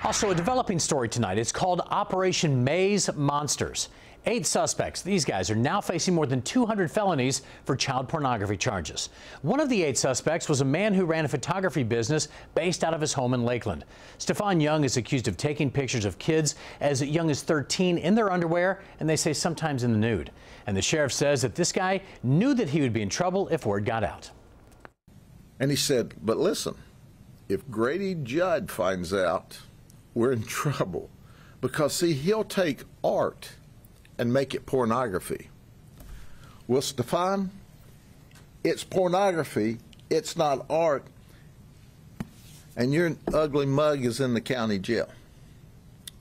Also, a developing story tonight. It's called Operation Maze Monsters. 8 suspects. These guys are now facing more than 200 felonies for child pornography charges. One of the 8 suspects was a man who ran a photography business based out of his home in Lakeland. Stefan Young is accused of taking pictures of kids as young as 13 in their underwear, and they say sometimes in the nude. And the sheriff says that this guy knew that he would be in trouble if word got out. And he said, but listen, if Grady Judd finds out, we're in trouble. Because, see, he'll take art and make it pornography. Well, Stefan, it's pornography, it's not art, and your ugly mug is in the county jail.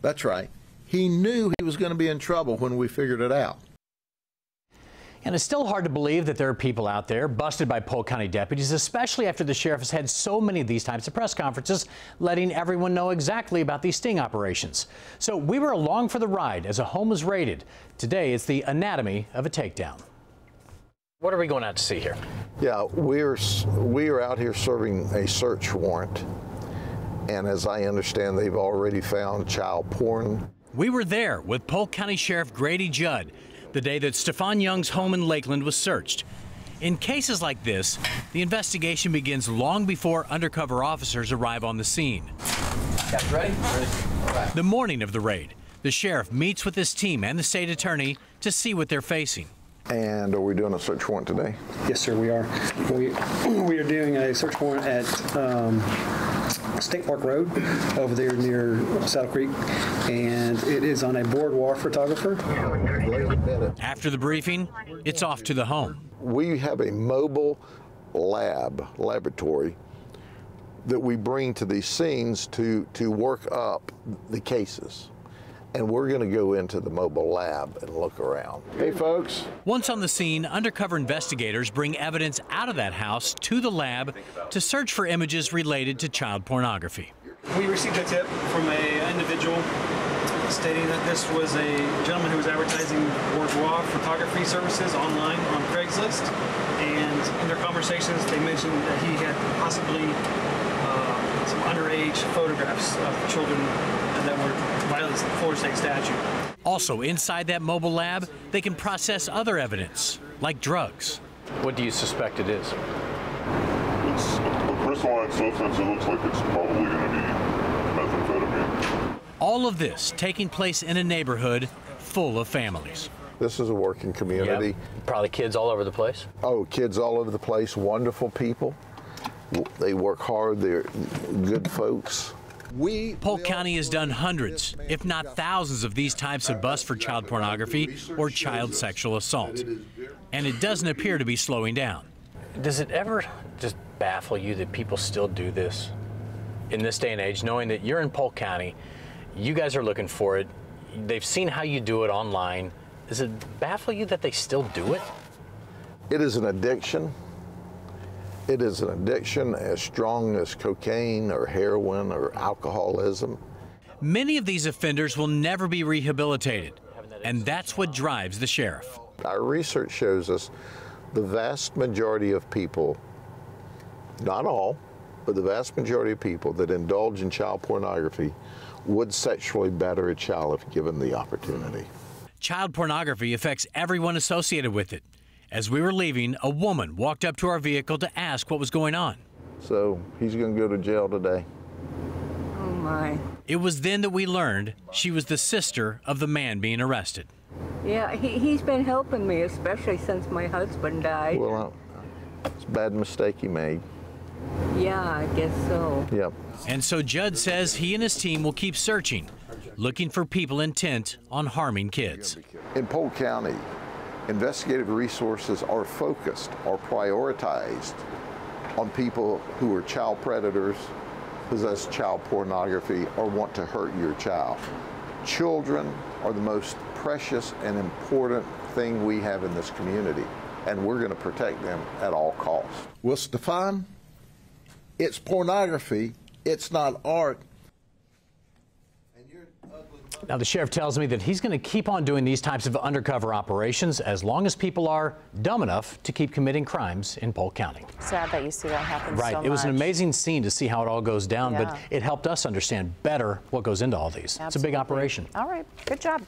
That's right. He knew he was going to be in trouble when we figured it out. And it's still hard to believe that there are people out there busted by Polk County deputies, especially after the sheriff has had so many of these types of press conferences, letting everyone know exactly about these sting operations. So we were along for the ride as a home was raided. Today, it's the anatomy of a takedown. What are we going out to see here? Yeah, we are out here serving a search warrant, and as I understand, they've already found child porn. We were there with Polk County Sheriff Grady Judd the day that Stefan Young's home in Lakeland was searched. In cases like this, the investigation begins long before undercover officers arrive on the scene. Guys ready? Ready. All right. The morning of the raid, the sheriff meets with his team and the state attorney to see what they're facing. And are we doing a search warrant today? Yes, sir, we are. We are doing a search warrant at State Park Road over there near Saddle Creek, and it is on a boardwalk photographer. After the briefing, it's off to the home. We have a mobile laboratory that we bring to these scenes to work up the cases. And we're going to go into the mobile lab and look around. Hey, folks. Once on the scene, undercover investigators bring evidence out of that house to the lab to search for images related to child pornography. We received a tip from an individual stating that this was a gentleman who was advertising bourgeois photography services online on Craigslist. And in their conversations, they mentioned that he had possibly some underage photographs of children that were violating the Florida state statute. Also inside that mobile lab, they can process other evidence, like drugs. What do you suspect it is? It's a crystalline substance. It looks like it's probably going to be methamphetamine. All of this taking place in a neighborhood full of families. This is a working community. Yep. Probably kids all over the place. Oh, kids all over the place, wonderful people. They work hard, they're good folks. Polk County has done hundreds, if not thousands, of these types of busts for child pornography or child sexual assault. And it doesn't appear to be slowing down. Does it ever just baffle you that people still do this in this day and age, knowing that you're in Polk County, you guys are looking for it, they've seen how you do it online. Does it baffle you that they still do it? It is an addiction. It is an addiction as strong as cocaine or heroin or alcoholism. Many of these offenders will never be rehabilitated, and that's what drives the sheriff. Our research shows us the vast majority of people, not all, but the vast majority of people that indulge in child pornography would sexually better a child if given the opportunity. Child pornography affects everyone associated with it. As we were leaving, a woman walked up to our vehicle to ask what was going on. So he's going to go to jail today. Oh, my. It was then that we learned she was the sister of the man being arrested. Yeah, he's been helping me, especially since my husband died. Well, it's a bad mistake he made. Yeah, I guess so. Yep. And so Judd says he and his team will keep searching, looking for people intent on harming kids. In Polk County, investigative resources are focused or prioritized on people who are child predators, possess child pornography, or want to hurt your child. Children are the most precious and important thing we have in this community, and we're going to protect them at all costs. Well, Stefan, it's pornography, it's not art. Now, the sheriff tells me that he's going to keep on doing these types of undercover operations as long as people are dumb enough to keep committing crimes in Polk County. Sad that you see that happen right. so much. It was an amazing scene to see how it all goes down, Yeah. but it helped us understand better what goes into all these. Absolutely. It's a big operation. All right. Good job.